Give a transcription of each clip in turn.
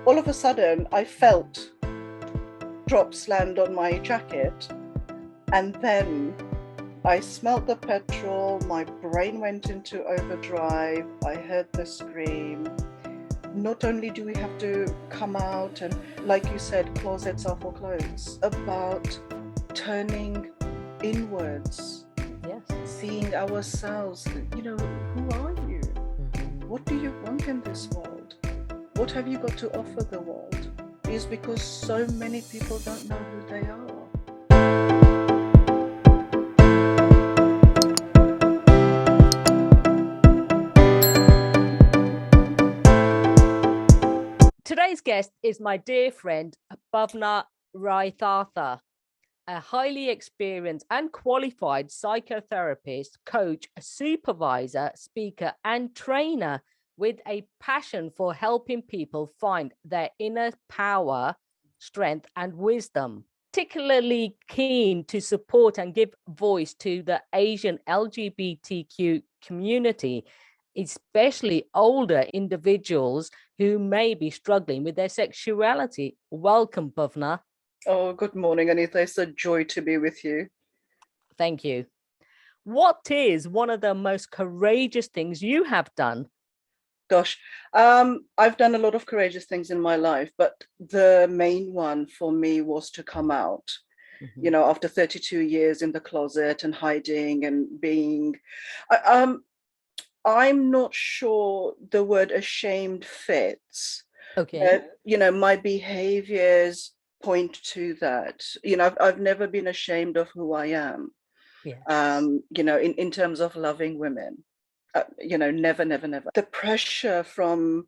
all of a sudden I felt drops land on my jacket, and then I smelled the petrol, my brain went into overdrive, I heard the scream. Not only do we have to come out and, like you said, closets are for clothes, about turning inwards, Yes. seeing ourselves, who are you? What do you want in this world? What have you got to offer the world? Is because so many people don't know who they are. Today's guest is my dear friend, Bhavna Raithatha, a highly experienced and qualified psychotherapist, coach, supervisor, speaker, and trainer with a passion for helping people find their inner power, strength, and wisdom. Particularly keen to support and give voice to the Asian LGBTQ community, especially older individuals who may be struggling with their sexuality. Welcome, Bhavna. Oh, good morning, Anita. It's a joy to be with you. Thank you. What is one of the most courageous things you have done? Gosh, I've done a lot of courageous things in my life, but the main one for me was to come out. After 32 years in the closet and hiding and being, I'm not sure the word ashamed fits. Okay. My behaviors point to that. I've never been ashamed of who I am. Yeah. In terms of loving women. Never. The pressure from,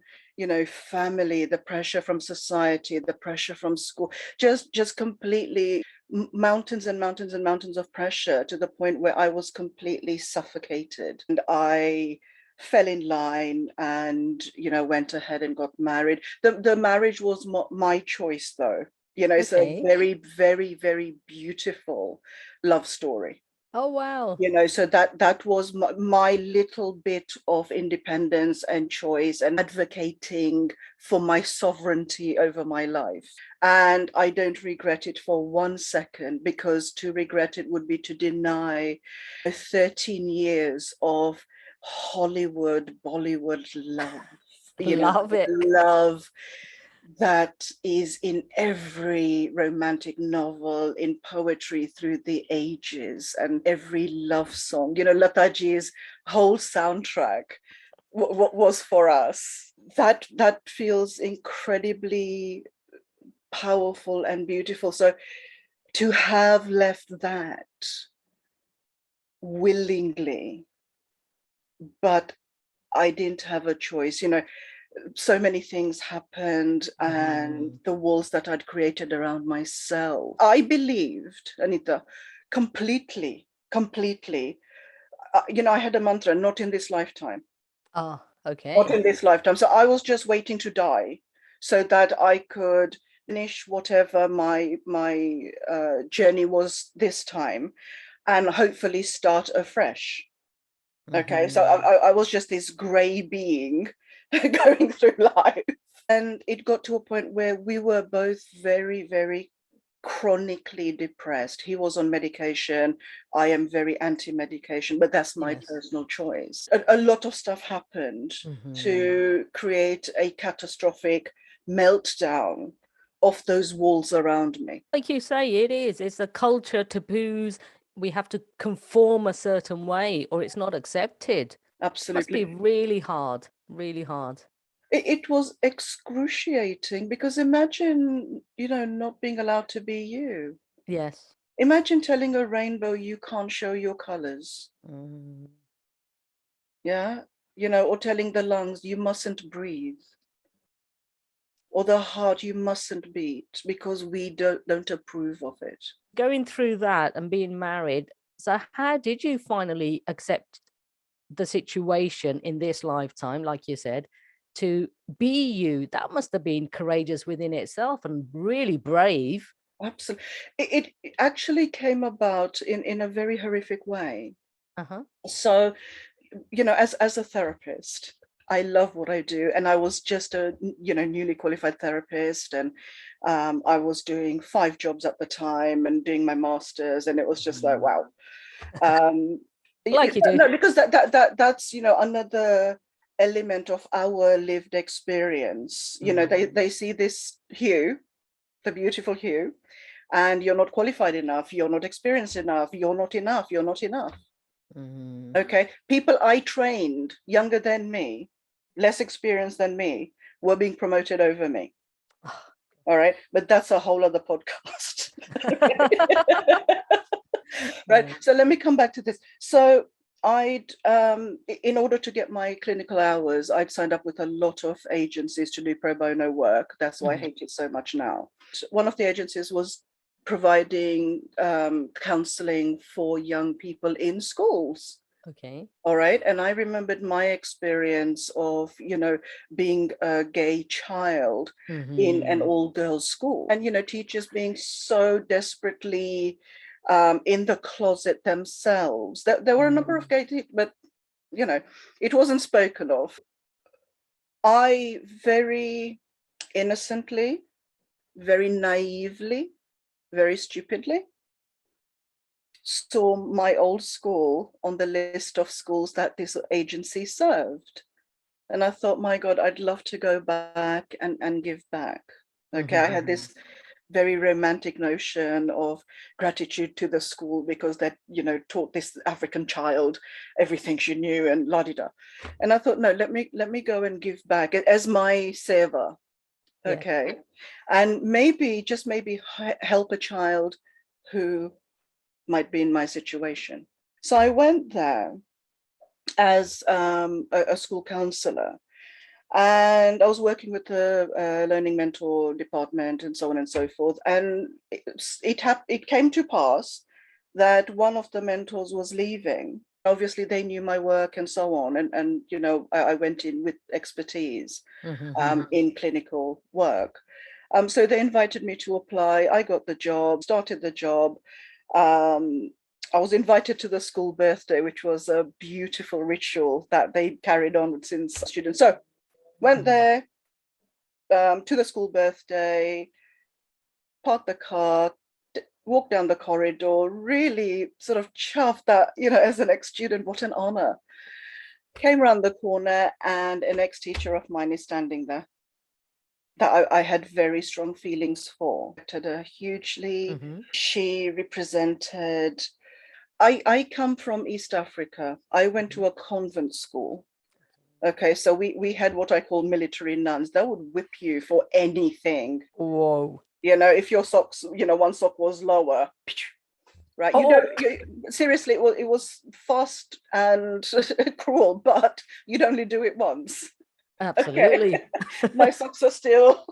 family, the pressure from society, the pressure from school, just completely mountains and mountains and mountains of pressure, to the point where I was completely suffocated. And I fell in line and, went ahead and got married. The marriage was my choice, though. It's a very, very, very beautiful love story. Oh, wow. So that was my little bit of independence and choice and advocating for my sovereignty over my life. And I don't regret it for 1 second, because to regret it would be to deny 13 years of Hollywood, Bollywood love. Love it. Love that is in every romantic novel, in poetry through the ages, and every love song. Lataji's whole soundtrack what was for us. That feels incredibly powerful and beautiful. So to have left that willingly, but I didn't have a choice. So many things happened, and the walls that I'd created around myself. I believed, Anita, completely. I had a mantra: not in this lifetime. Oh, okay. Not in this lifetime. So I was just waiting to die so that I could finish whatever my journey was this time, and hopefully start afresh. Okay, so I was just this gray being going through life. And it got to a point where we were both very, very chronically depressed. He was on medication. I am very anti-medication, but that's my personal choice. A lot of stuff happened to create a catastrophic meltdown of those walls around me. Like you say, it's a culture, taboos. We have to conform a certain way or it's not accepted. Absolutely. It must be really hard, really hard. It was excruciating, because imagine, not being allowed to be you. Yes. Imagine telling a rainbow you can't show your colors. Yeah. Or telling the lungs you mustn't breathe. Or the heart you mustn't beat, because we don't approve of it. Going through that and being married, so how did you finally accept the situation in this lifetime, like you said, to be you? That must have been courageous within itself and really brave. Absolutely. It actually came about in a very horrific way. So, as a therapist, I love what I do. And I was just a, newly qualified therapist, and I was doing 5 jobs at the time and doing my master's, and it was just like, wow. Like you do. No, because that's, another element of our lived experience. They see this Hugh, the beautiful Hugh, and you're not qualified enough, you're not experienced enough, you're not enough, you're not enough. Okay, people I trained younger than me, less experienced than me, were being promoted over me. All right, but that's a whole other podcast. Right, so let me come back to this. So I'd in order to get my clinical hours, I'd signed up with a lot of agencies to do pro bono work. That's why I hate it so much now. One of the agencies was providing counseling for young people in schools. Okay. All right. And I remembered my experience of, being a gay child in an all-girls school, and, teachers being so desperately in the closet themselves. There were a number of gay teachers, but, it wasn't spoken of. I very innocently, very naively, very stupidly saw my old school on the list of schools that this agency served. And I thought, my God, I'd love to go back and give back. Okay, I had this very romantic notion of gratitude to the school because that, taught this African child everything she knew and la-di-da. And I thought, no, let me go and give back as my seva. Okay. And maybe, just maybe, help a child who might be in my situation. So I went there as a school counselor, and I was working with the learning mentor department and so on and so forth. And it came to pass that one of the mentors was leaving. Obviously, they knew my work and so on. And I went in with expertise in clinical work. So they invited me to apply. I got the job, started the job. I was invited to the school birthday, which was a beautiful ritual that they carried on since students. So went there to the school birthday, parked the car, walked down the corridor, really sort of chuffed that, as an ex-student, what an honor. Came around the corner and an ex-teacher of mine is standing there that I had very strong feelings for. I loved her hugely. She represented, I come from East Africa. I went to a convent school. Okay, so we had what I call military nuns. They would whip you for anything. Whoa. If your socks, one sock was lower, right? Seriously, it was fast and cruel, but you'd only do it once. Absolutely. Okay. My socks are still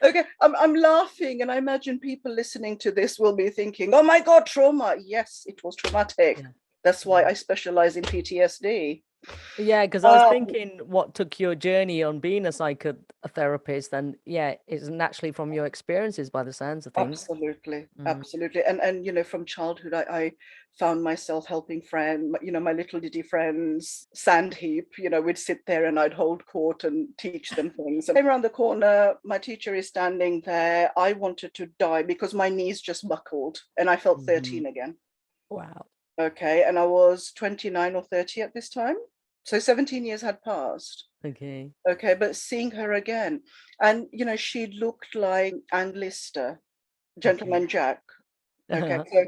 okay. I'm laughing, and I imagine people listening to this will be thinking, oh my God, trauma. Yes, it was traumatic. That's why I specialize in PTSD. Yeah, because I was thinking what took your journey on being a psychotherapist, and it's naturally from your experiences by the sounds of things. Absolutely. And from childhood, I found myself helping friends, my little ditty friends, sand heap, we'd sit there and I'd hold court and teach them things. And I came around the corner, my teacher is standing there. I wanted to die because my knees just buckled and I felt 13 again. Wow. Okay, and I was 29 or 30 at this time. So 17 years had passed. Okay, but seeing her again, and she looked like Anne Lister, Gentleman Jack. Okay, so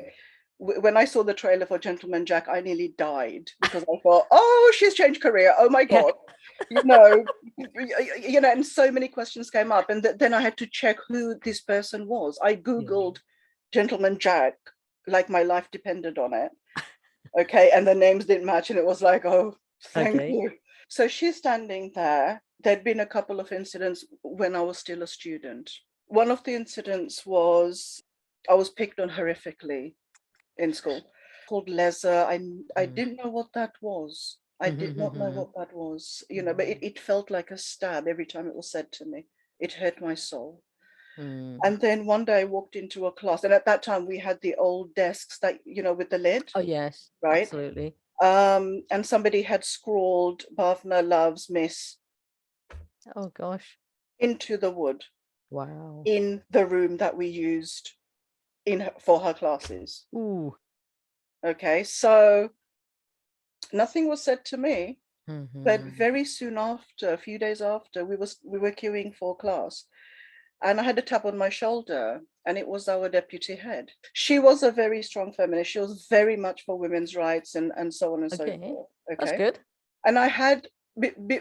when I saw the trailer for Gentleman Jack, I nearly died because I thought, oh, she's changed career. Oh my God. And so many questions came up, and then I had to check who this person was. I Googled Gentleman Jack, like my life depended on it. Okay, and the names didn't match, and it was like, oh, thank you. So she's standing there. There'd been a couple of incidents when I was still a student. One of the incidents was I was picked on horrifically in school, called leather. I didn't know what that was. I did not know what that was, but it felt like a stab every time it was said to me. It hurt my soul. And then one day I walked into a class, and at that time we had the old desks that, with the lid. Oh, yes. Right. Absolutely. And somebody had scrawled "Bhavna loves Miss" Oh gosh. into the wood Wow. in the room that we used for her classes. Ooh. Okay, so nothing was said to me, but Mm-hmm. very soon after, a few days after, we were queuing for class, and I had a tap on my shoulder, and it was our deputy head. She was a very strong feminist. She was very much for women's rights and so on and so Okay. forth. That's Okay, good. and I had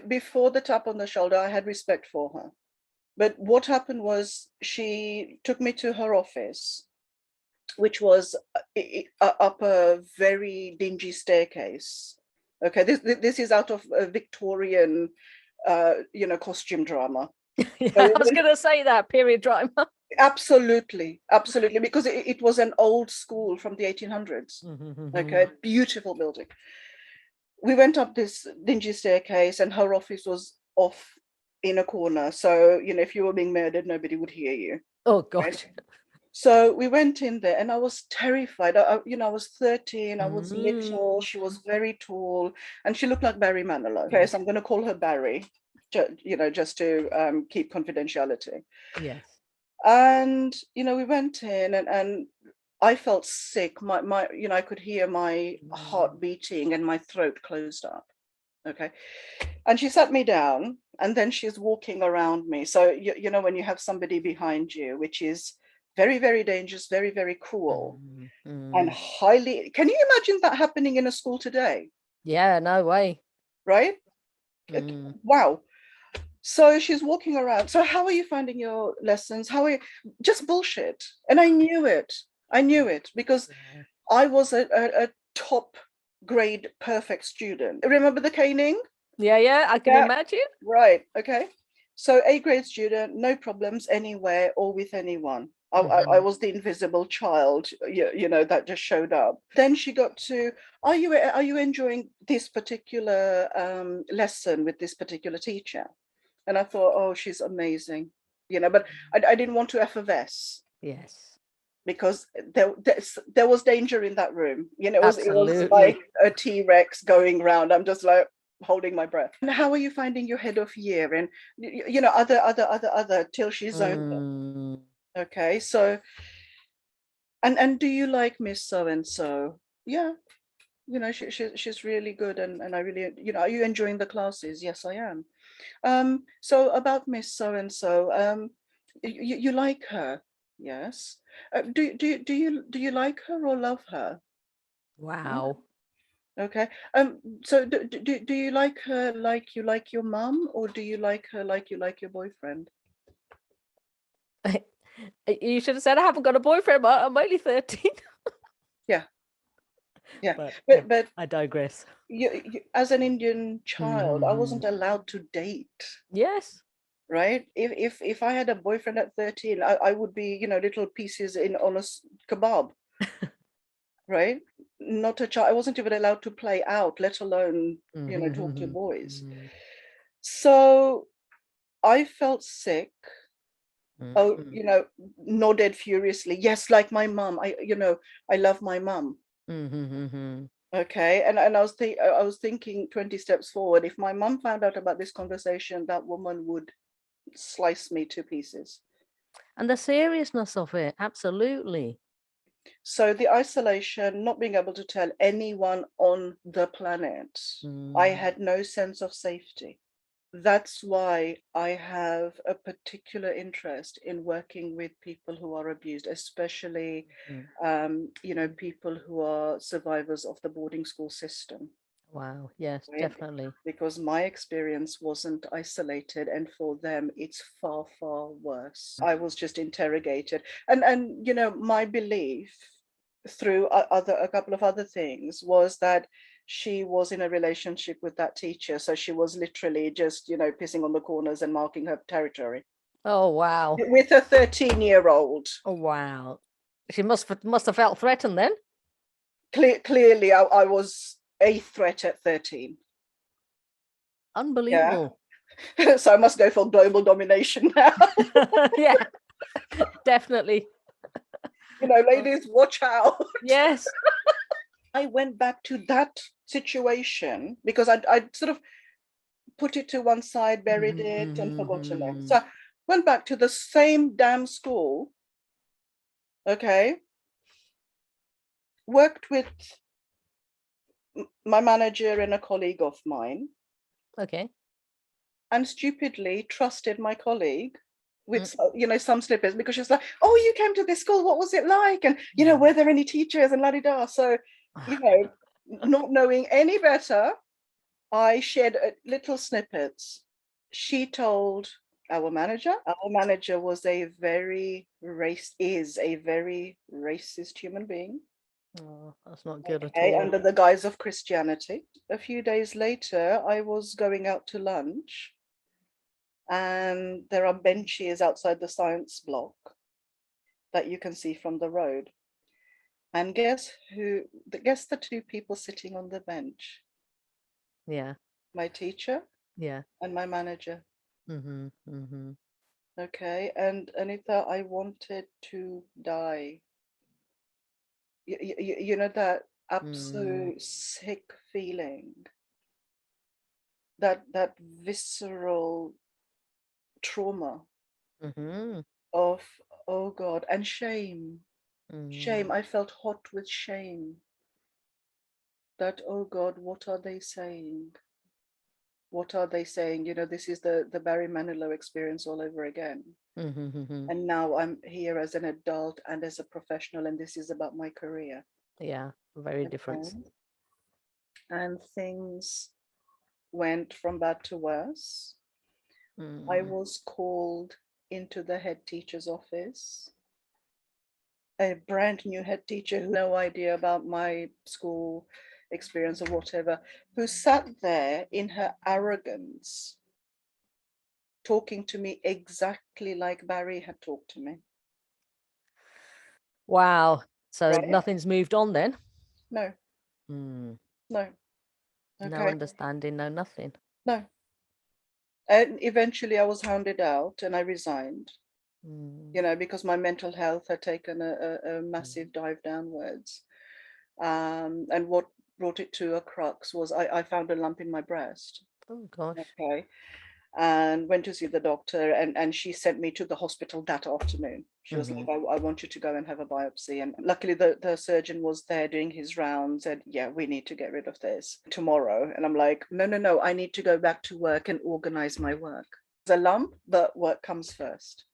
before the tap on the shoulder, I had respect for her. But what happened was she took me to her office, which was up a very dingy staircase. Okay, this is out of a Victorian, costume drama. Yeah, So I was going to say that period drama. absolutely, because it was an old school from the 1800s. Okay, beautiful building. We went up this dingy staircase, and her office was off in a corner. So, if you were being murdered, nobody would hear you. Oh gosh. Right? So we went in there, and I was terrified. I was 13. I was little. She was very tall, and she looked like Barry Manilow. Okay, so I'm going to call her Barry, just to keep confidentiality. Yes. And we went in, and I felt sick. My I could hear my heart beating and my throat closed up. Okay, and she sat me down, and then she's walking around me. So when you have somebody behind you, which is very, very dangerous, very, very cruel, and highly. Can you imagine that happening in a school today? Yeah, no way. Right? Wow. So she's walking around. So how are you finding your lessons? How are you? Just bullshit. And I knew it. Because I was a top grade perfect student. Remember the caning? Yeah, I can imagine. Right. Okay. So A grade student, no problems anywhere or with anyone. I was the invisible child, that just showed up. Then she got to, are you enjoying this particular lesson with this particular teacher? And I thought, oh, she's amazing, but I didn't want to effervesce. Yes. Because there was danger in that room. It was like a T-Rex going round. I'm just like holding my breath. And how are you finding your head of year? And other till she's zoned. Okay, so and do you like Miss so and so? Yeah, she's really good, and I really, are you enjoying the classes? Yes, I am. So about Miss so and so, you like her? Yes. Do you like her or love her? Wow. Okay. So do you like her like you like your mum, or do you like her like you like your boyfriend? You should have said I haven't got a boyfriend, but I'm only 13. Yeah. But I digress. You, as an Indian child, I wasn't allowed to date. Yes. Right. If I had a boyfriend at 13, I would be, little pieces on a kebab. Right. Not a child. I wasn't even allowed to play out, let alone, talk to boys. So I felt sick. Oh, nodded furiously. Yes, like my mum. I love my mum. Okay. And I was thinking 20 steps forward. If my mum found out about this conversation, that woman would slice me to pieces. And the seriousness of it, absolutely. So the isolation, not being able to tell anyone on the planet, I had no sense of safety. That's why I have a particular interest in working with people who are abused, especially, people who are survivors of the boarding school system. Wow. Yes, Right? Definitely. Because my experience wasn't isolated, and for them it's far, far worse. I was just interrogated, and my belief through a couple of other things was that she was in a relationship with that teacher, so she was literally just pissing on the corners and marking her territory. Oh wow. With a 13-year-old. Oh wow. She must have felt threatened then. Clearly I was a threat at 13. Unbelievable. Yeah. So I must go for global domination now. Yeah, definitely. Ladies, watch out. Yes. I went back to that situation, because I'd sort of put it to one side, buried it, and forgotten it. So I went back to the same damn school, okay, worked with my manager and a colleague of mine, Okay. and stupidly trusted my colleague with some snippets, because she's like, oh, you came to this school, what was it like, and were there any teachers, and la-di-da. So not knowing any better, I shared little snippets. She told our manager was a very racist human being. Oh, that's not good at Okay, all. under the guise of Christianity. A few days later, I was going out to lunch, and there are benches outside the science block that you can see from the road. And guess the two people sitting on the bench? Yeah. My teacher Yeah. and my manager. Mm-hmm. Okay, and Anita, I wanted to die. You know that absolute sick feeling, that visceral trauma of, oh God, and shame. Shame. I felt hot with shame. That, oh God, what are they saying? What are they saying? This is the Barry Manilow experience all over again. And now I'm here as an adult and as a professional, and this is about my career. Yeah, very different. And things went from bad to worse. I was called into the head teacher's office, a brand new head teacher who had no idea about my school experience or whatever, who sat there in her arrogance, talking to me exactly like Barry had talked to me. Wow. So nothing's moved on then? No. No. Okay. No understanding, no nothing. No. And eventually I was hounded out and I resigned, because my mental health had taken a massive dive downwards. And what brought it to a crux was I found a lump in my breast. Oh gosh. Okay. And went to see the doctor, and she sent me to the hospital that afternoon. She was like, I want you to go and have a biopsy. And luckily the surgeon was there doing his rounds, and yeah, we need to get rid of this tomorrow. And I'm like, no, I need to go back to work and organize my work. There's a lump, but work comes first.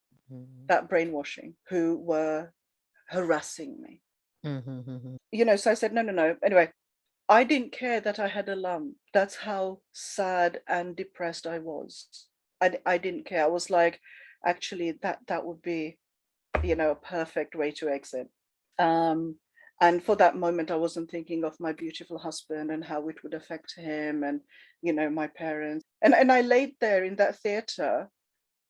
That brainwashing, who were harassing me. So I said, no. Anyway, I didn't care that I had a lump. That's how sad and depressed I was. I didn't care. I was like, actually, that would be, a perfect way to exit. And for that moment, I wasn't thinking of my beautiful husband and how it would affect him and, my parents. And I laid there in that theater,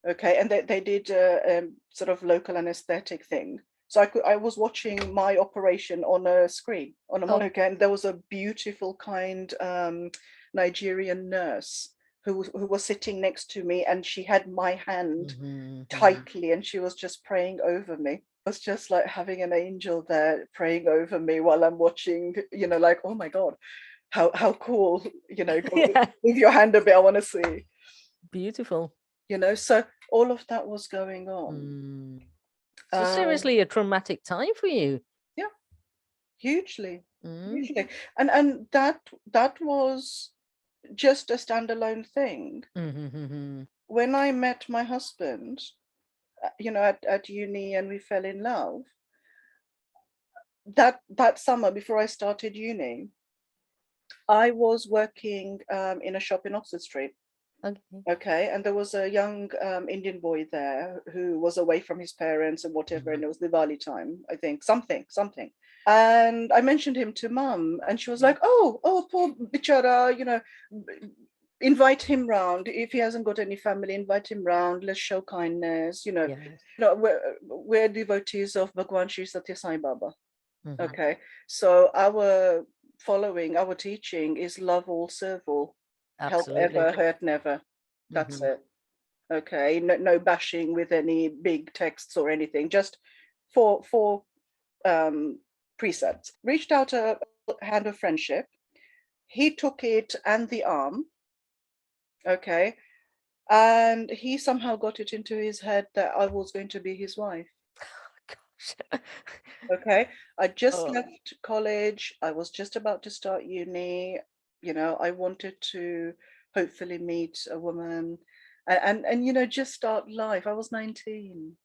okay, and they did a sort of local anesthetic thing. So I was watching my operation on a screen, on a monitor, and there was a beautiful, kind Nigerian nurse who was sitting next to me, and she had my hand tightly, and she was just praying over me. It was just like having an angel there praying over me while I'm watching, like, oh my God, how cool, move your hand a bit, I want to see. Beautiful. So all of that was going on. So seriously a traumatic time for you. Yeah, hugely. And that was just a standalone thing. When I met my husband, at uni, and we fell in love, that summer before I started uni, I was working in a shop in Oxford Street. Okay, and there was a young Indian boy there who was away from his parents and whatever, and it was Diwali time, I think, something. And I mentioned him to Mum, and she was like, oh, poor bichara, invite him round. If he hasn't got any family, invite him round. Let's show kindness. We're devotees of Bhagwan Shri Satya Sai Baba. Okay, so our teaching is love all, serve all, help ever, hurt never. That's it. Okay, no bashing with any big texts or anything, just four precepts. Reached out a hand of friendship, He took it and the arm, okay, and he somehow got it into his head that I was going to be his wife. Gosh. Okay, I just Oh. left college. I was just about to start uni. I wanted to hopefully meet a woman and just start life. I was 19.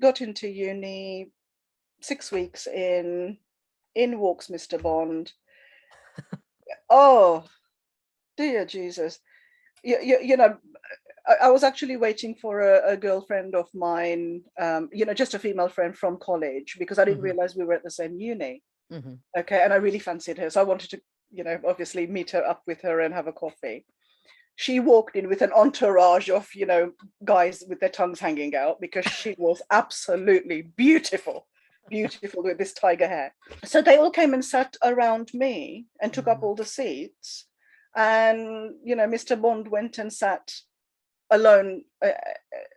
Got into uni, 6 weeks in walks Mr. Bond. Oh, dear Jesus. I was actually waiting for a girlfriend of mine, just a female friend from college, because I didn't realize we were at the same uni. Okay, and I really fancied her, so I wanted to, obviously meet her up with her and have a coffee. She walked in with an entourage of, guys with their tongues hanging out, because she was absolutely beautiful with this tiger hair. So they all came and sat around me and took up all the seats. And, Mr. Bond went and sat alone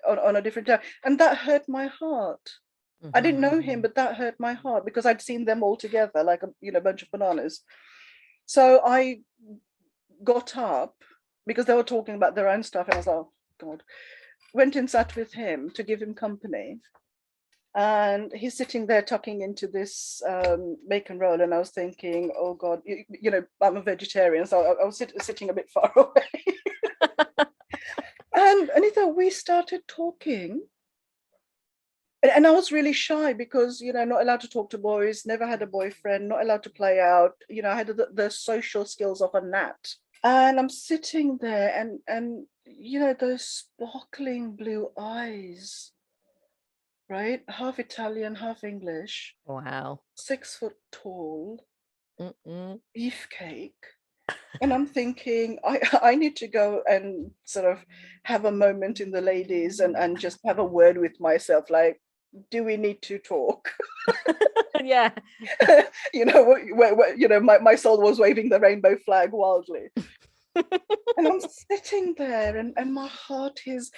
on a different time. And that hurt my heart. I didn't know him, but that hurt my heart because I'd seen them all together like a bunch of bananas. So I got up because they were talking about their own stuff, and I was like, oh God. Went and sat with him to give him company. And he's sitting there tucking into this bacon roll, and I was thinking, oh God, I'm a vegetarian, so I was sitting a bit far away. And Anita, we started talking. And I was really shy because, not allowed to talk to boys, never had a boyfriend, not allowed to play out. I had the social skills of a gnat. And I'm sitting there and those sparkling blue eyes, right? Half Italian, half English. Wow. 6 foot tall, beefcake. Mm-mm. And I'm thinking, I need to go and sort of have a moment in the ladies and just have a word with myself, like, do we need to talk? Yeah. My soul was waving the rainbow flag wildly. And I'm sitting there and my heart is,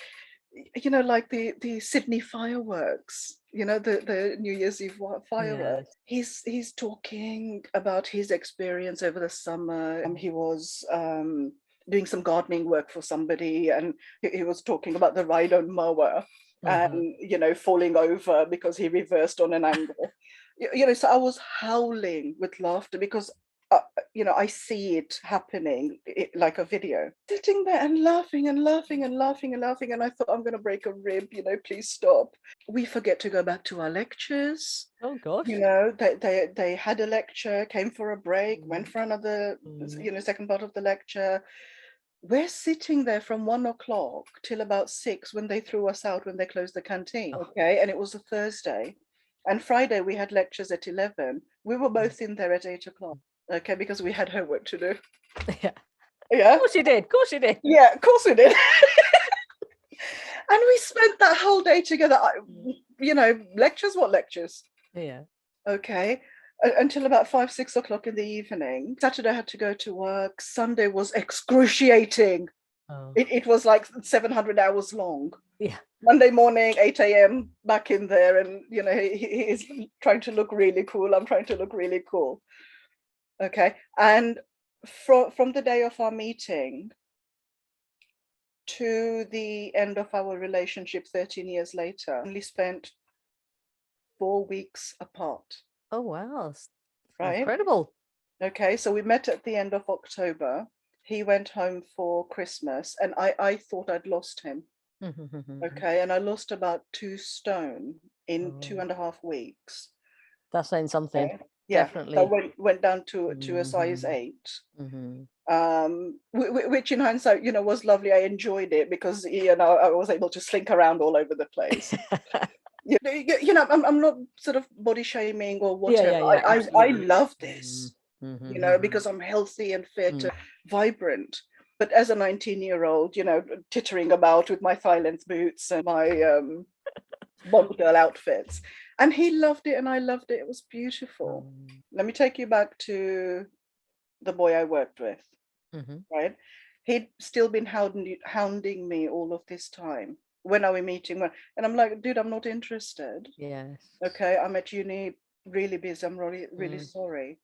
like the Sydney fireworks, the New Year's Eve fireworks. Yes. He's talking about his experience over the summer. He was doing some gardening work for somebody, and he was talking about the ride-on mower and falling over because he reversed on an angle. So I was howling with laughter because I see it happening like a video, sitting there and laughing and laughing and laughing and laughing. And I thought, I'm going to break a rib, please stop. We forget to go back to our lectures. Oh gosh. They had a lecture, came for a break, went for another, second part of the lecture. We're sitting there from 1 o'clock till about 6 when they threw us out, when they closed the canteen. Okay. And it was a Thursday. And Friday we had lectures at 11. We were both in there at 8 o'clock. Okay, because we had homework to do. Yeah. Yeah. Of course you did. Of course you did. Yeah, of course we did. And we spent that whole day together. Lectures, what lectures? Yeah. Okay. Until about 5, 6 o'clock in the evening. Saturday I had to go to work. Sunday was excruciating. Oh. It was like 700 hours long. Yeah. Monday morning, 8 a.m. back in there, and he's trying to look really cool. I'm trying to look really cool. Okay. And from the day of our meeting to the end of our relationship 13 years later, only spent 4 weeks apart. Oh wow. That's right? Incredible. Okay, so we met at the end of October. He went home for Christmas, and I thought I'd lost him. Okay, and I lost about 2 stone in 2.5 weeks. That's saying something. Okay. Yeah, Definitely. so went down to a size 8. Which in hindsight, was lovely. I enjoyed it because I was able to slink around all over the place. I'm not sort of body shaming or whatever. I love this, because I'm healthy and fit and vibrant. But as a 19-year-old, tittering about with my Thailand boots and my Bond girl outfits. And he loved it and I loved it. It was beautiful. Let me take you back to the boy I worked with, right? He'd still been hounding me all of this time. When are we meeting? And I'm like, dude, I'm not interested. Yes. Okay, I'm at uni, really busy. I'm really, really sorry.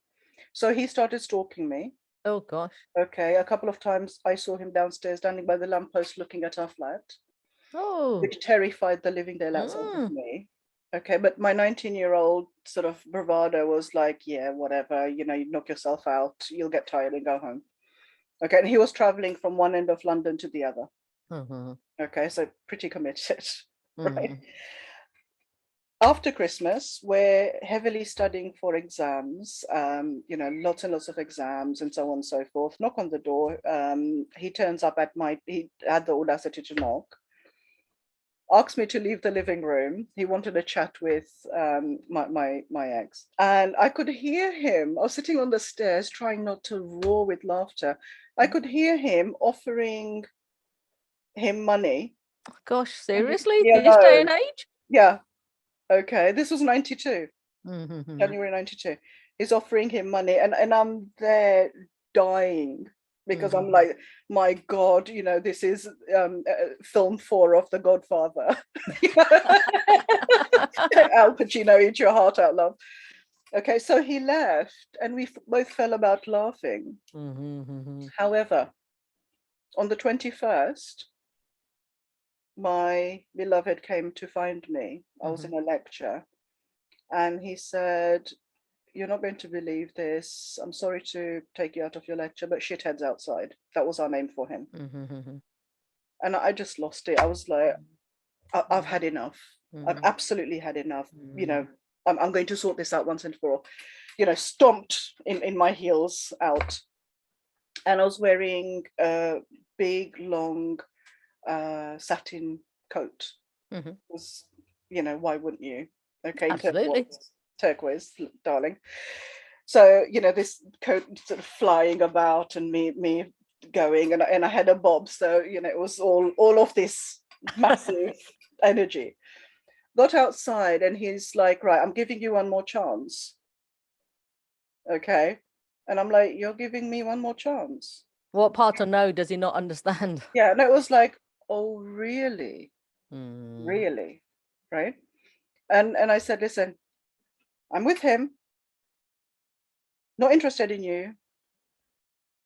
So he started stalking me. Oh gosh. Okay, a couple of times I saw him downstairs standing by the lamppost looking at our flat, Oh. which terrified the living daylights out of Mm. me. Okay, but my 19-year-old sort of bravado was like, yeah, whatever, you knock yourself out, you'll get tired and go home. Okay, and he was traveling from one end of London to the other. Mm-hmm. Okay, so pretty committed, right? Mm-hmm. After Christmas, we're heavily studying for exams, lots and lots of exams and so on and so forth. Knock on the door. He turns up he had the audacity to knock, asked me to leave the living room. He wanted a chat with my ex. And I could hear him. I was sitting on the stairs trying not to roar with laughter. I could hear him offering him money. Gosh, And seriously? This day and age? yeah. Okay. This was 92. Mm-hmm. January 92. He's offering him money, and I'm there dying because I'm like, my God, this is film 4 of The Godfather. Al Pacino, eat your heart out, love. Okay, so he left, and we both fell about laughing. However, on the 21st, my beloved came to find me. I was in a lecture, and he said, "You're not going to believe this. I'm sorry to take you out of your lecture, but shithead's outside." That was our name for him. And I just lost it. I was like, I've had enough. I've absolutely had enough. I'm going to sort this out once and for all. Stomped in my heels out. And I was wearing a big, long satin coat. Was, why wouldn't you? Okay, Absolutely. turquoise, darling. So this coat sort of flying about, and me going, and I had a bob, so it was all of this massive energy. Got outside, and he's like, "Right, I'm giving you one more chance." Okay, and I'm like, "You're giving me one more chance?" What part of no does he not understand? Yeah, and it was like, "Oh, really? Really?" Right? And I said, "Listen, I'm with him, not interested in you,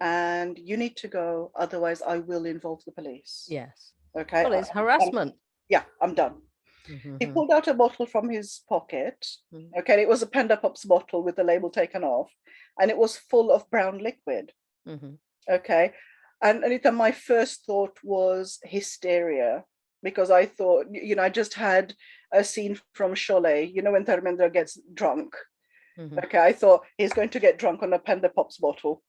and you need to go, otherwise I will involve the police." Yes. Okay. Well, it's harassment. Yeah, I'm done. He pulled out a bottle from his pocket. Okay, it was a Panda Pops bottle with the label taken off, and it was full of brown liquid. Okay. And Anita, my first thought was hysteria, because I thought, I just had a scene from Sholay, when Dharmendra gets drunk. Okay, I thought he's going to get drunk on a Panda Pops bottle.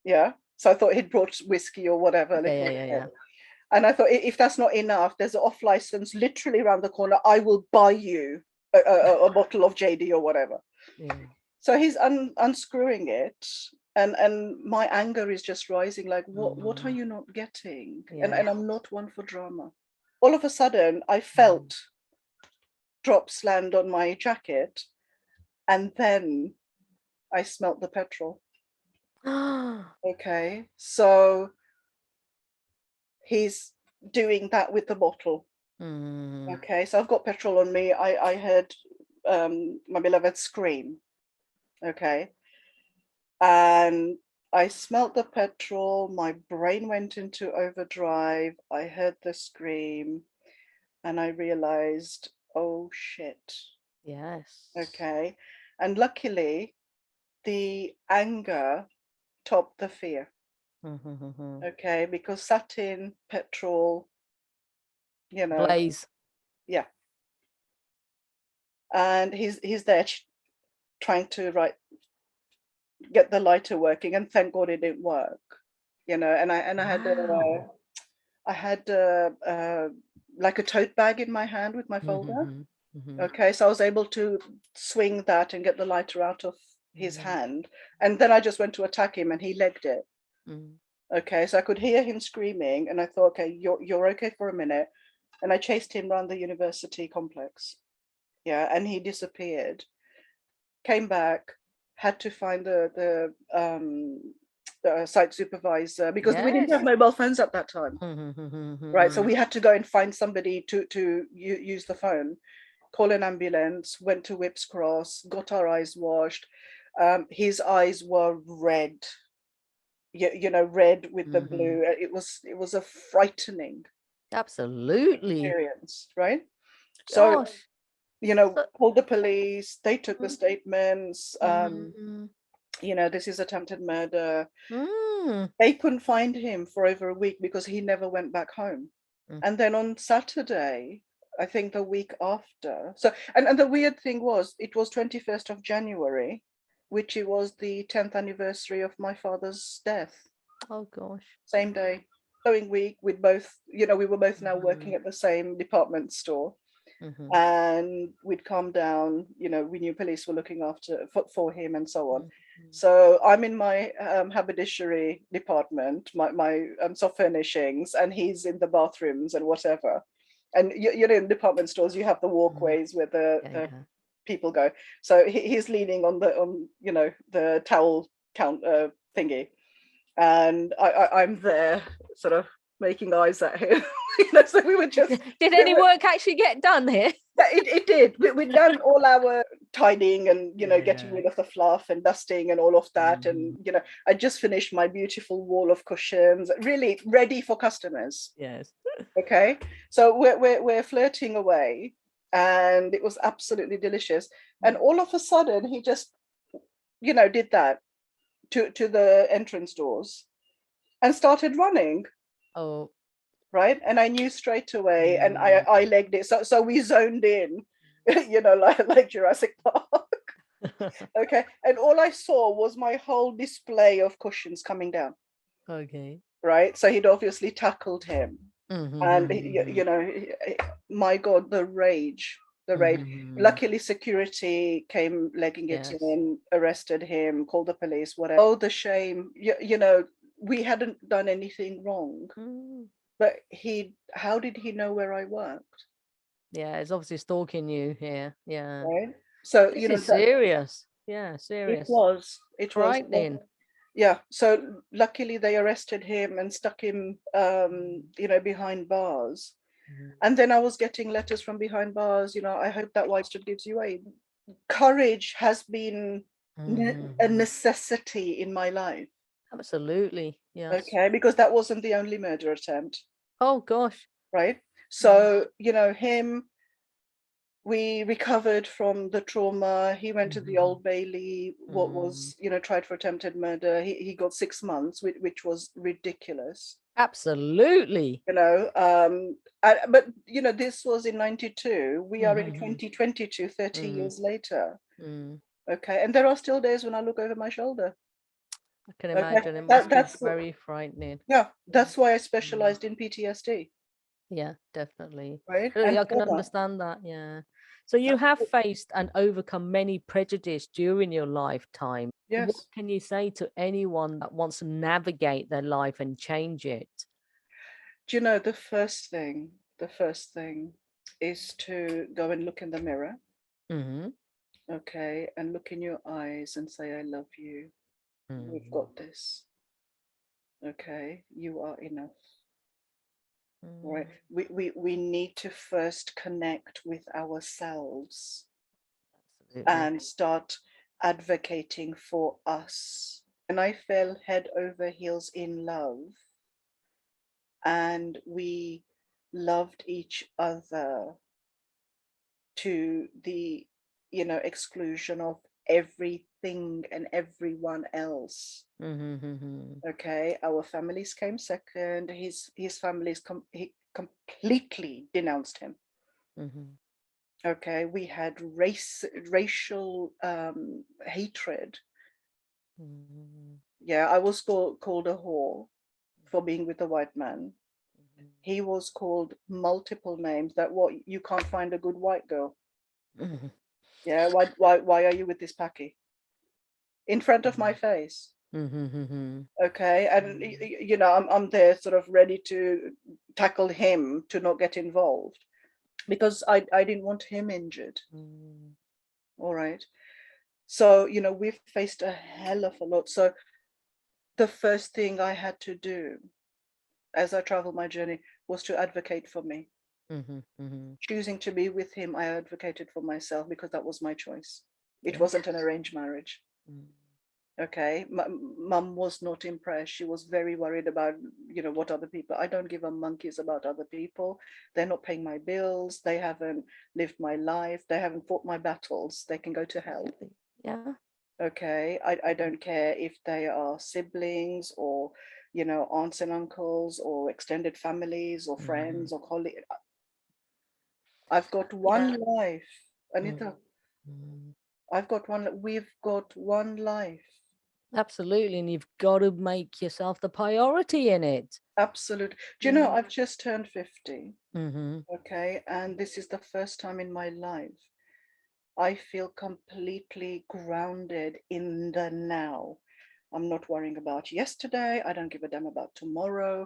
Yeah. So I thought he'd brought whiskey or whatever. Yeah. And I thought, if that's not enough, there's an off license literally around the corner. I will buy you a bottle of JD or whatever. Yeah. So he's unscrewing it. And my anger is just rising. Like, what are you not getting? Yeah. And I'm not one for drama. All of a sudden, I felt drops land on my jacket. And then I smelt the petrol. Okay. So he's doing that with the bottle. Okay, so I've got petrol on me. I heard my beloved scream. Okay, and I smelt the petrol. My brain went into overdrive. I heard the scream, and I realized, oh shit. Yes. Okay, and luckily, the anger topped the fear. Okay, because satin, petrol, Blaze. Yeah. And he's there trying to get the lighter working, and thank God it didn't work. And I had like a tote bag in my hand with my folder. Okay, so I was able to swing that and get the lighter out of his hand, and then I just went to attack him, and he legged it. Okay, so I could hear him screaming, and I thought, okay, you're okay for a minute, and I chased him around the university complex. Yeah, and he disappeared. Came back, had to find the site supervisor, because we didn't have mobile phones at that time. Right, so we had to go and find somebody to use the phone, call an ambulance, went to Whipps Cross, got our eyes washed. His eyes were red. red with the Mm-hmm. blue. It was a frightening Absolutely. experience, right? So, Gosh. So, called the police, they took the statements, mm-hmm. this is attempted murder. Mm. They couldn't find him for over a week because he never went back home. Mm. And then on Saturday, I think the week after, so, and the weird thing was, it was 21st of January, which it was the 10th anniversary of my father's death. Oh gosh. Same day. Following week, we were both now Mm-hmm. working at the same department store, Mm-hmm. and we'd calm down. We knew police were looking after for him and so on. Mm-hmm. So I'm in my haberdashery department, my soft furnishings, and he's in the bathrooms and whatever. And in department stores, you have the walkways where the Yeah. people go. So he's leaning on the towel count thingy, and I'm there sort of making eyes at him. So we were just Did any work actually get done here? it did. We'd done all our tidying and getting Yeah. rid of the fluff and dusting and all of that, and I just finished my beautiful wall of cushions, really ready for customers. Yes. Okay, so we're flirting away, and it was absolutely delicious. And all of a sudden, he just did that to the entrance doors and started running. Oh. Right, and I knew straight away, and I legged it. So we zoned in, like Jurassic Park. Okay, and all I saw was my whole display of cushions coming down. Okay. Right, so he'd obviously tackled him, and Mm-hmm. my God, the rage. Mm-hmm. Luckily, security came legging it Yes. in, arrested him, called the police, whatever. Oh, the shame. We hadn't done anything wrong. Mm. But how did he know where I worked? Yeah, it's obviously stalking you here. Yeah. Right. So, This is serious. Yeah, it serious. was, Frightening. yeah. So luckily they arrested him and stuck him, behind bars. And then I was getting letters from behind bars, I hope that white gives you aid. Courage has been a necessity in my life. Absolutely. Yes. Okay, because that wasn't the only murder attempt. Oh gosh. Right. So, him, we recovered from the trauma. He went to the Old Bailey, what was, tried for attempted murder. He got 6 months, which was ridiculous. Absolutely. But this was in 92. We are in 2022, 30 years later. Okay, and there are still days when I look over my shoulder. I can Okay, imagine it must be that's very frightening. yeah. That's why I specialized in PTSD. Yeah, definitely. Right, Really, and I can trauma. understand that. Yeah. So you have faced and overcome many prejudice during your lifetime. What Yes. can you say to anyone that wants to navigate their life and change it? Do the first thing is to go and look in the mirror, okay, and look in your eyes and say, I love you. We've got this. Okay, you are enough. Right. We need to first connect with ourselves and start advocating for us. And I fell head over heels in love, and we loved each other to the exclusion of everything and everyone else. Okay, our families came second. His families he completely denounced him. Okay, we had racial hatred. Yeah, I was called a whore for being with a white man. He was called multiple names. That what, you can't find a good white girl. Yeah, why are you with this packy? In front of my face. Okay, and I'm there sort of ready to tackle him to not get involved, because I didn't want him injured. All right, so we've faced a hell of a lot. So the first thing I had to do as I traveled my journey was to advocate for me. Choosing to be with him, I advocated for myself because that was my choice. It wasn't an arranged marriage. Okay, mum was not impressed. She was very worried about, what other people. I don't give a monkeys about other people. They're not paying my bills. They haven't lived my life. They haven't fought my battles. They can go to hell. Yeah. Okay, I don't care if they are siblings or, aunts and uncles or extended families or friends or colleagues. I've got one Yeah. life, Anita. Mm. We've got one life. Absolutely. And you've got to make yourself the priority in it. Absolutely. Do you know, I've just turned 50. Okay, and this is the first time in my life I feel completely grounded in the now. I'm not worrying about yesterday. I don't give a damn about tomorrow.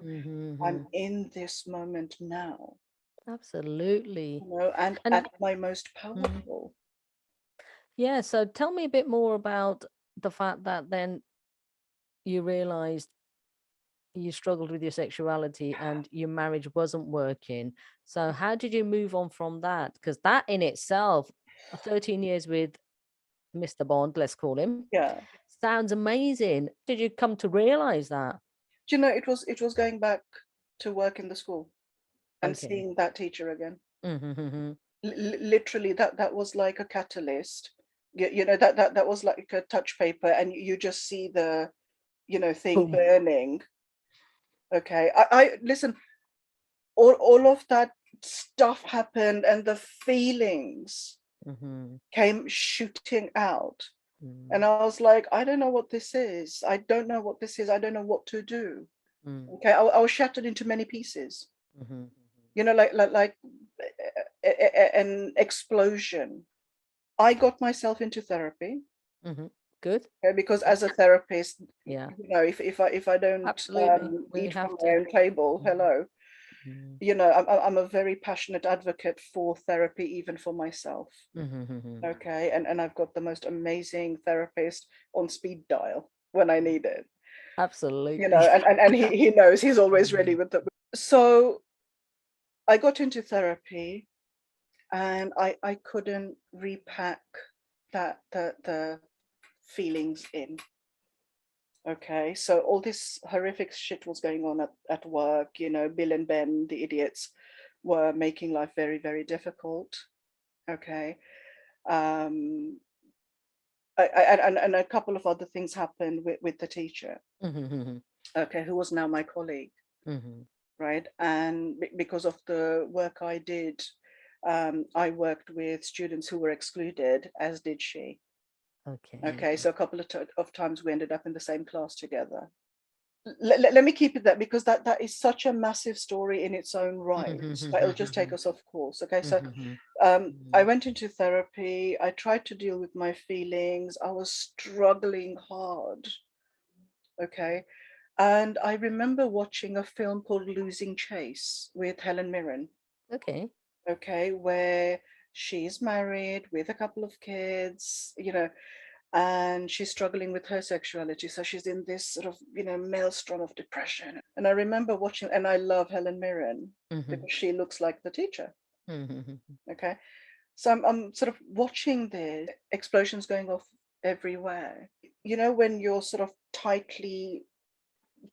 I'm in this moment now, Absolutely. and And at my most powerful. yeah, so tell me a bit more about the fact that then you realized you struggled with your sexuality and your marriage wasn't working. So how did you move on from that? Because that in itself, 13 years with Mr. Bond, let's call him, Yeah. sounds amazing. Did you come to realize that? Do you know, it was going back to work in the school and Okay. seeing that teacher again. Mm-hmm. Literally, that was like a catalyst. That was like a touch paper, and you just see the, thing Boom. burning. Okay, I listen. All of that stuff happened, and the feelings came shooting out, and I was like, I don't know what this is. I don't know what this is. I don't know what to do. Okay, I was shattered into many pieces. Like an explosion. I got myself into therapy. Good. Okay, because as a therapist, Yeah, if I don't absolutely. We eat from have my to. own table, hello. Mhm. I'm a very passionate advocate for therapy, even for myself. Mhm. Okay, and I've got the most amazing therapist on speed dial when I need it. Absolutely. And he knows, he's always ready with it. So I got into therapy, and I couldn't repack that the feelings in. Okay, so all this horrific shit was going on at work. Bill and Ben, the idiots, were making life very, very difficult. Okay. um and a couple of other things happened with the teacher, Mhm. okay, who was now my colleague, Mhm. right? And because of the work I did, I worked with students who were excluded, as did she. Okay. Okay, so a couple of times we ended up in the same class together. Let me keep it that, because that is such a massive story in its own right, but it'll just take us off course. Okay, so I went into therapy. I tried to deal with my feelings. I was struggling hard. Okay, and I remember watching a film called Losing Chase with Helen Mirren. Okay. Okay, where she's married with a couple of kids, and she's struggling with her sexuality. So she's in this sort of, maelstrom of depression. And I remember watching, and I love Helen Mirren because she looks like the teacher. Okay. So I'm sort of watching the explosions going off everywhere. When you're sort of tightly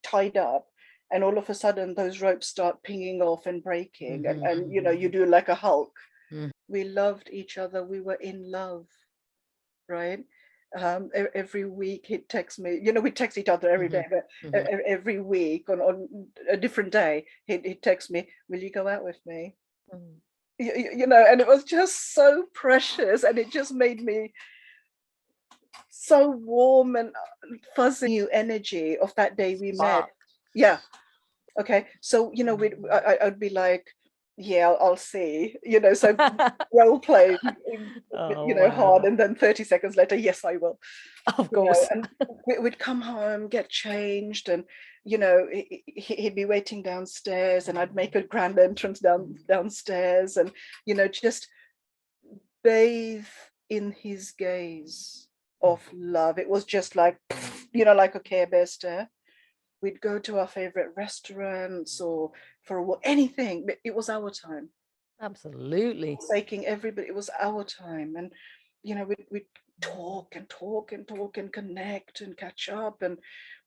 tied up, and all of a sudden those ropes start pinging off and breaking, and you do like a Hulk. We loved each other. We were in love, right? Every week he'd text me. We text each other every day, but every week on a different day, he'd text me, "Will you go out with me?" And it was just so precious, and it just made me so warm and fuzzy. New energy of that day we met. Yeah. Okay. So I'd be like, yeah, I'll see. So role playing, Oh hard, wow. and then 30 seconds later, yes, I will. Of course. And we'd come home, get changed, and he'd be waiting downstairs, and I'd make a grand entrance downstairs, and just bathe in his gaze of love. It was just like, like a Care Bear stare. We'd go to our favorite restaurants or for anything. It was our time. Absolutely. Taking everybody, it was our time. And we'd talk and talk and talk and connect and catch up and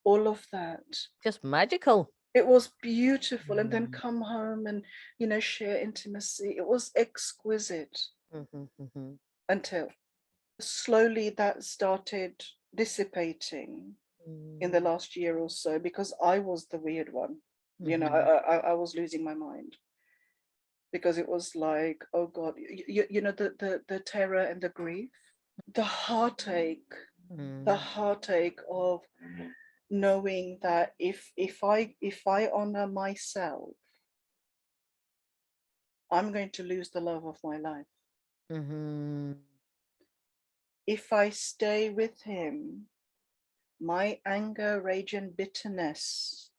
all of that. Just magical. It was beautiful. And then come home and, share intimacy. It was exquisite until slowly that started dissipating in the last year or so, because I was the weird one. I was losing my mind, because it was like, oh God, the terror and the grief, the heartache of knowing that if I honor myself, I'm going to lose the love of my life. If I stay with him, my anger, rage, and bitterness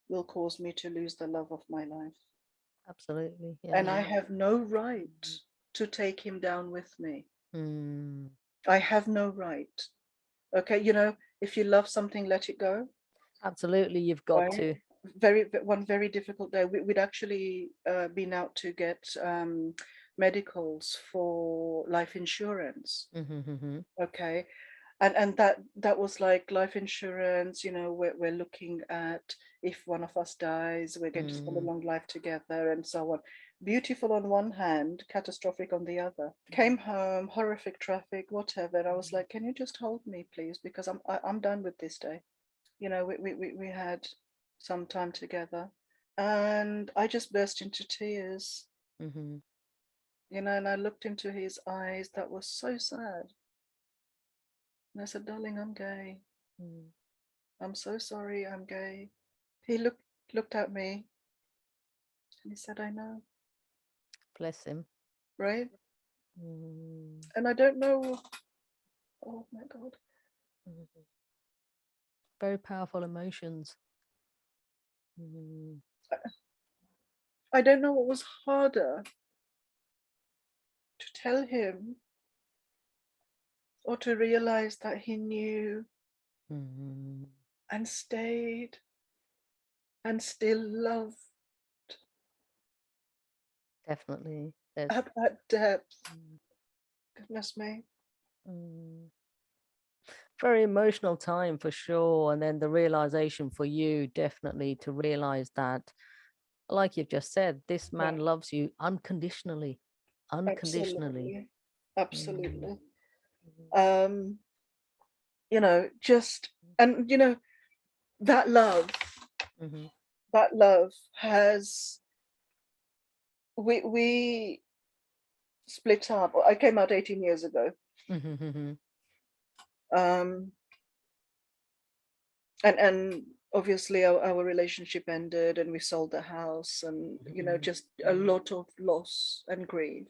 will cause me to lose the love of my life. Absolutely. Yeah. And I have no right to take him down with me. I have no right. Okay, if you love something, let it go. Absolutely, you've got right? to. One very difficult day. We'd actually been out to get medicals for life insurance. Okay. And that was like life insurance, we're looking at, if one of us dies, we're going to spend a long life together and so on. Beautiful on one hand, catastrophic on the other. Came home, horrific traffic, whatever. And I was like, can you just hold me, please? Because I'm done with this day. We had some time together, and I just burst into tears. And I looked into his eyes that was so sad. And I said, darling, I'm gay. I'm so sorry, I'm gay. He looked at me and he said, I know. Bless him. Right? And I don't know. Oh my God. Very powerful emotions. I don't know what was harder, to tell him or to realize that he knew and stayed and still loved. Definitely. At that depth. Goodness me. Very emotional time for sure. And then the realization for you, definitely, to realize that, like you've just said, this man loves you unconditionally. Absolutely. Just, and that love has, we split up. I came out 18 years ago. And obviously our relationship ended, and we sold the house, and just a lot of loss and grief.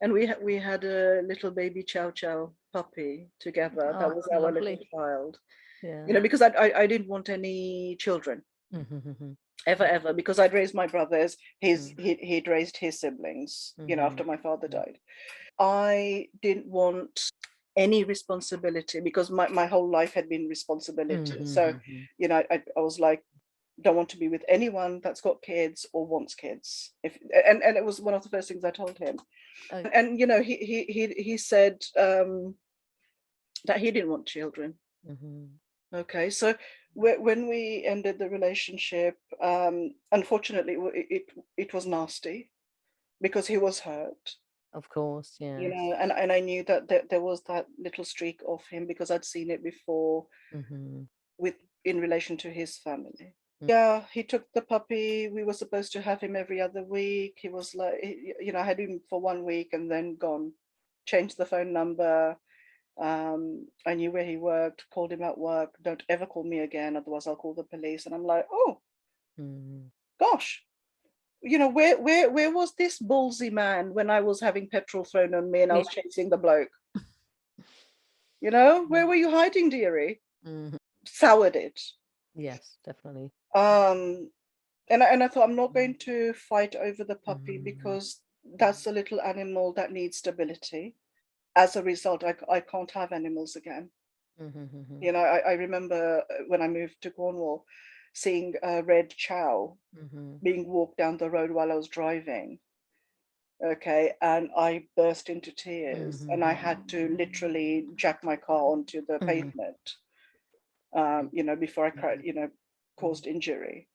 And we had a little baby Chow Chow puppy together. That was our little child. Because I didn't want any children ever, because I'd raised my brothers. He'd raised his siblings. After my father died, I didn't want any responsibility, because my whole life had been responsibility. So I was like, don't want to be with anyone that's got kids or wants kids. And it was one of the first things I told him. And he said that he didn't want children. Okay, so when we ended the relationship, unfortunately it was nasty, because he was hurt. Of course, yeah. And I knew that there was that little streak of him, because I'd seen it before in relation to his family. Yeah, he took the puppy. We were supposed to have him every other week. He was like, I had him for 1 week and then gone. Changed the phone number. I knew where he worked, called him at work. Don't ever call me again, otherwise I'll call the police. And I'm like, oh, gosh. Where was this ballsy man when I was having petrol thrown on me and I was chasing the bloke? Where were you hiding, dearie? Soured it. Yes, definitely. And I thought, I'm not going to fight over the puppy, because that's a little animal that needs stability. As a result, I can't have animals again. I remember when I moved to Cornwall, seeing a red chow being walked down the road while I was driving. Okay, and I burst into tears, and I had to literally jack my car onto the pavement, before I cried, caused injury.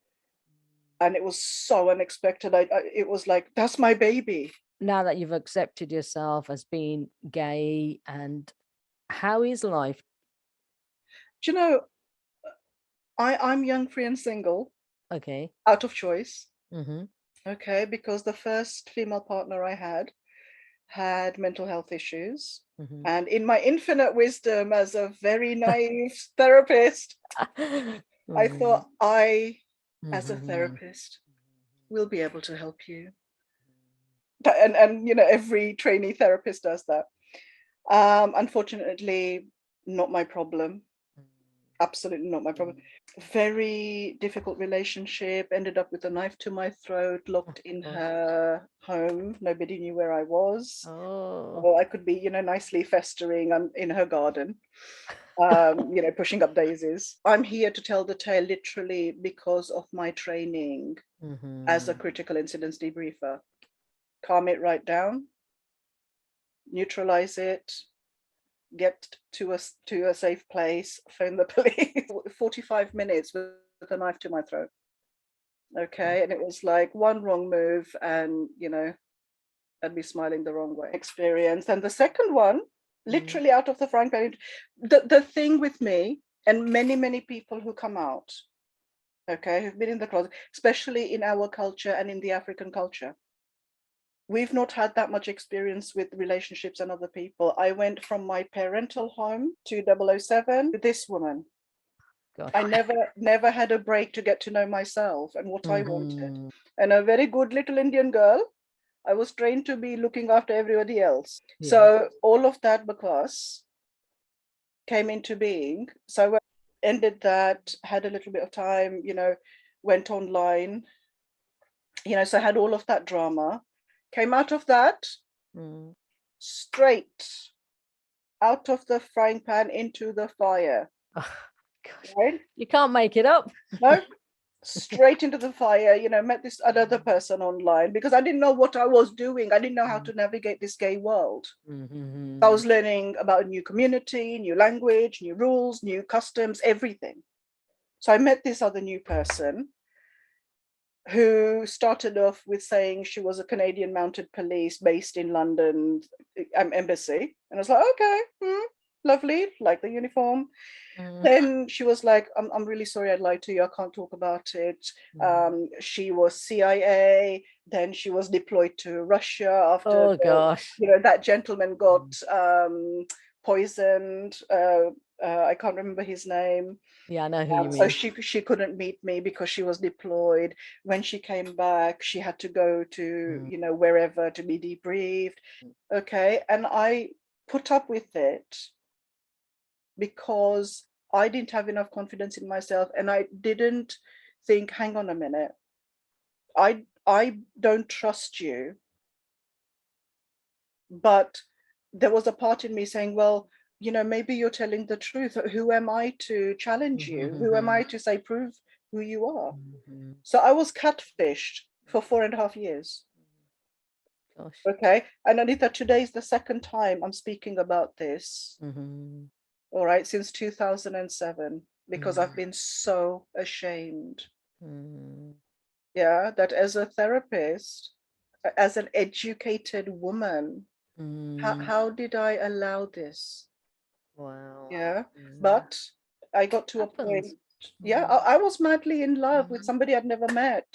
And it was so unexpected. It was like, that's my baby. Now that you've accepted yourself as being gay, and how is life? Do you know, I'm young, free, and single, Okay. out of choice. Mm-hmm. Okay, because the first female partner I had mental health issues. Mm-hmm. And in my infinite wisdom as a very naive therapist, I thought as a therapist, will be able to help you. And every trainee therapist does that. Unfortunately, not my problem. Absolutely not my problem. Very difficult relationship, ended up with a knife to my throat, locked in her home. Nobody knew where I was. Or I could be, nicely festering in her garden, pushing up daisies. I'm here to tell the tale literally because of my training as a critical incidents debriefer. Calm it right down, neutralize it, get to a safe place, phone the police. 45 minutes with a knife to my throat. Okay, and it was like one wrong move, and I'd be smiling the wrong way. Experience. And the second one, literally out of the frying pan. The thing with me and many people who come out, okay, who've been in the closet, especially in our culture and in the African culture, we've not had that much experience with relationships and other people. I went from my parental home to 007 to this woman. Gosh. I never had a break to get to know myself and what I wanted. And a very good little Indian girl, I was trained to be looking after everybody else. Yeah. So all of that because came into being. So I ended that, had a little bit of time, went online, so I had all of that drama. Came out of that, straight out of the frying pan into the fire. Oh, gosh. Right? You can't make it up. No, straight into the fire. Met this other person online because I didn't know what I was doing. I didn't know how to navigate this gay world. I was learning about a new community, new language, new rules, new customs, everything. So I met this other new person who started off with saying she was a Canadian mounted police based in London embassy. And I was like, okay, lovely, like the uniform. Then she was like, I'm really sorry I lied to you. I can't talk about it. She was CIA. Then she was deployed to Russia after that gentleman got poisoned. I can't remember his name. Yeah, I know who you mean. So she couldn't meet me because she was deployed. When she came back, she had to go to, wherever to be debriefed. Okay. And I put up with it because I didn't have enough confidence in myself. And I didn't think, hang on a minute. I don't trust you. But there was a part in me saying, well, maybe you're telling the truth. Who am I to challenge you? Who am I to say, prove who you are? So I was catfished for 4.5 years. Gosh. Okay. And Anita, today is the second time I'm speaking about this. All right. Since 2007, because I've been so ashamed. Yeah. That as a therapist, as an educated woman, how did I allow this? Wow. Yeah. But I got to a point. Yeah, I was madly in love with somebody I'd never met.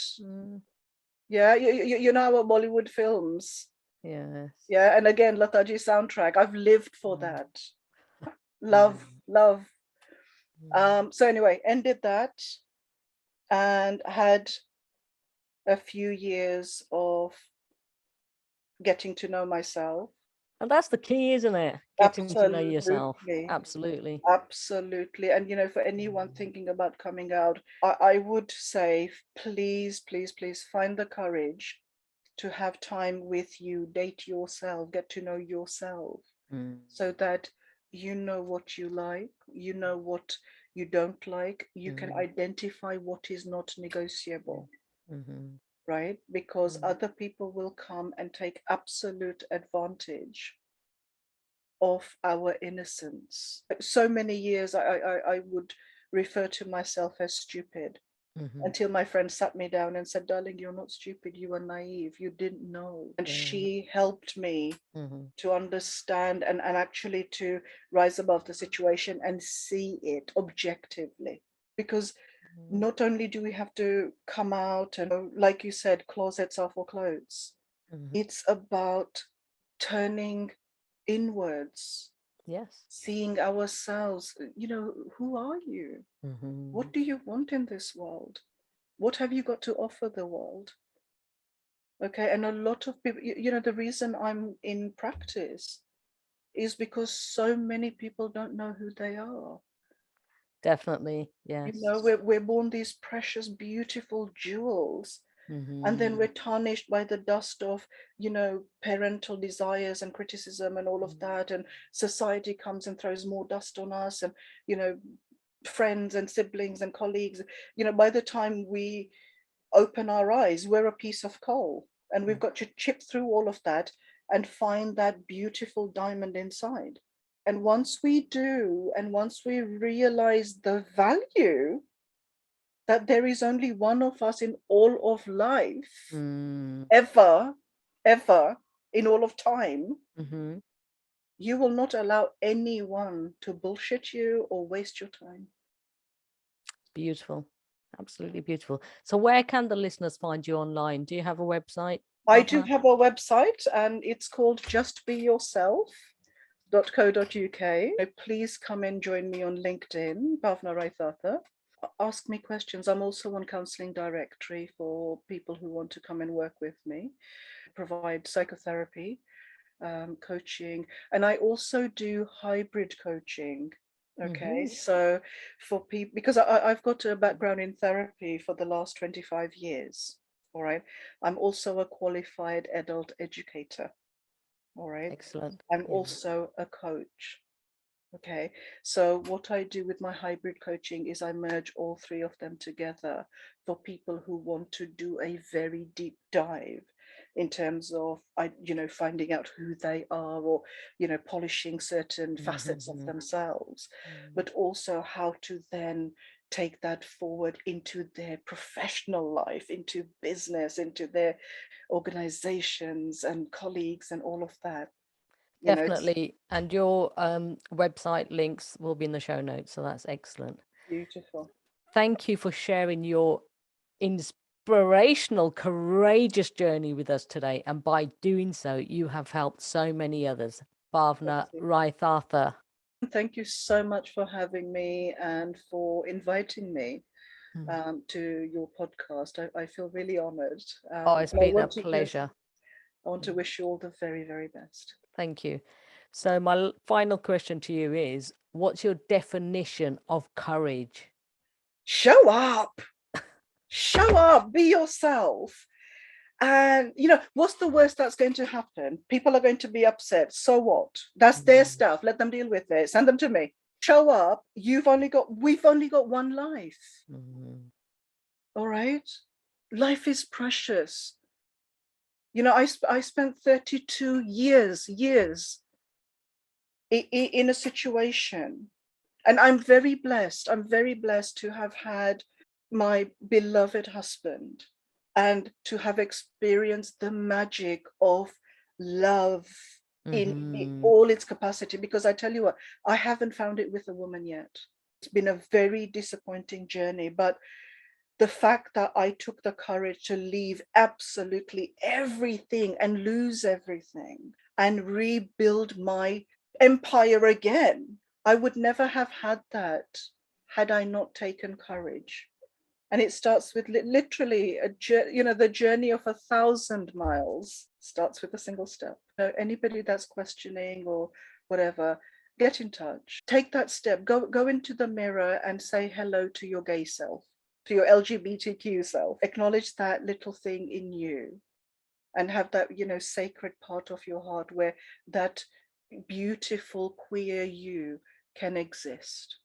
Yeah, you know our Bollywood films. Yes. Yeah, and again, Lataji soundtrack. I've lived for that. Love. So anyway, ended that and had a few years of getting to know myself. And that's the key, isn't it? Getting to know yourself. Absolutely. Absolutely. And, for anyone thinking about coming out, I would say, please find the courage to have time with you, date yourself, get to know yourself, so that you know what you like, you know what you don't like, you can identify what is not negotiable. right? Because Mm. other people will come and take absolute advantage of our innocence. So many years I would refer to myself as stupid Mhm. until my friend sat me down and said, darling, you're not stupid, you are naive, you didn't know. And Yeah. she helped me Mhm. to understand and actually to rise above the situation and see it objectively. Because Mm. not only do we have to come out and, like you said, closets are for clothes, Mhm. it's about turning inwards, Yes. seeing ourselves, who are you? Mhm. What do you want in this world? What have you got to offer the world? Okay, and a lot of people, the reason I'm in practice is because so many people don't know who they are. Definitely. You Yes. know, we're born these precious, beautiful jewels, and then Mhm. we're tarnished by the dust of, parental desires and criticism and all of that. And society comes and throws more dust on us, and, friends and siblings and colleagues. By the time we open our eyes, we're a piece of coal, and we've got to chip through all of that and find that beautiful diamond inside. And once we do, and once we realize the value that there is only one of us in all of life, Mm. ever, ever, in all of time, Mhm. you will not allow anyone to bullshit you or waste your time. Beautiful. Absolutely beautiful. So where can the listeners find you online? Do you have a website, I do Bhavna? have a website, and it's called justbeyourself.co.uk. Please come and join me on LinkedIn, Bhavna Raithatha. Ask me questions. I'm also on Counseling Directory for people who want to come and work with me. Provide psychotherapy, coaching, and I also do hybrid coaching. Okay, Mhm. so for people, because I've got a background in therapy for the last 25 years. All right, I'm also a qualified adult educator. All right, Excellent. I'm Yeah. also a coach. Okay, so what I do with my hybrid coaching is I merge all three of them together for people who want to do a very deep dive in terms of finding out who they are, or polishing certain facets of Mhm. themselves, Mm. but also how to then take that forward into their professional life, into business, into their organizations and colleagues and all of that. It's Definitely. And your website links will be in the show notes. So that's excellent. beautiful. Thank you for sharing your inspirational, courageous journey with us today. And by doing so, you have helped so many others. Bhavna Raithatha. Thank you so much for having me and for inviting me Mm. to your podcast. I feel really honored. Oh, it's And been a pleasure. I want to wish you all the very, very best. Thank you. So my final question to you is, what's your definition of courage? Show up, show up, be yourself. And what's the worst that's going to happen? People are going to be upset. So what? That's their stuff. Let them deal with it. Send them to me. Show up. We've only got one life. Mm. All right. Life is precious. I spent 32 years in a situation, and I'm very blessed. I'm very blessed to have had my beloved husband and to have experienced the magic of love in Mhm. all its capacity. Because I tell you what, I haven't found it with a woman yet. It's been a very disappointing journey, but the fact that I took the courage to leave absolutely everything and lose everything and rebuild my empire again, I would never have had that had I not taken courage. And it starts with literally the journey of 1,000 miles starts with a single step. Anybody that's questioning or whatever, get in touch, take that step, go into the mirror and say hello to your gay self, to your LGBTQ self. Acknowledge that little thing in you and have that sacred part of your heart where that beautiful queer you can exist.